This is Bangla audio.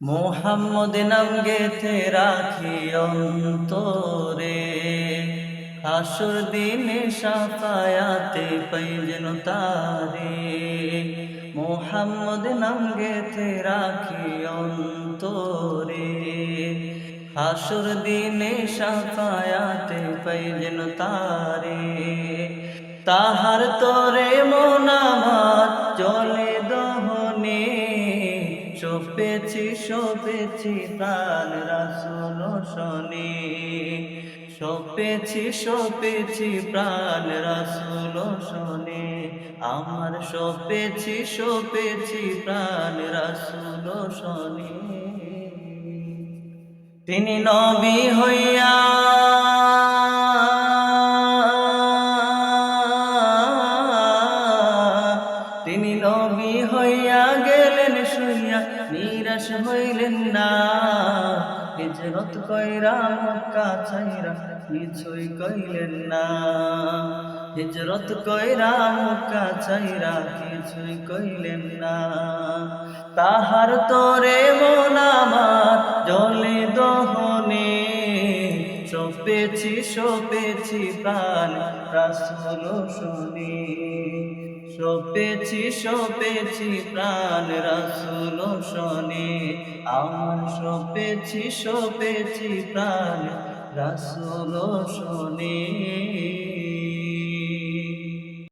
মোহাম্মদ নাম গেথে রাখি অন্তরে, হাসুর দিনে সাফায়াতে পাই যেন তারে। মোহাম্মদ নাম গেথে রাখি অন্তরে, হাসুর দিনে সাফায়াতে পাই যেন তারে। তাহার তরে মন আমার চলে দহনে, সপেছি প্রাণ রাসূল শনে। সপেছি প্রাণ রাসূল শনে। আমার সপেছি প্রাণ রাসূল শনে। তিনি নবী হইয়া তিনি নবী হইয়া গেলেন শুইয়া, নিরাশ হইলেন না। হিজরত কইরা মক্কা ছাইরা কিছুই কইলেন না। হিজরত কইরা মক্কা ছাইরা কিছুই কইলেন না। তাহার তরে মন আমার জলে দহনে, সপেছি প্রাণ রাসূল শনে। সপেছি প্রাণ রাসূল শনে। আমার সপেছি প্রাণ রাসূল শনে।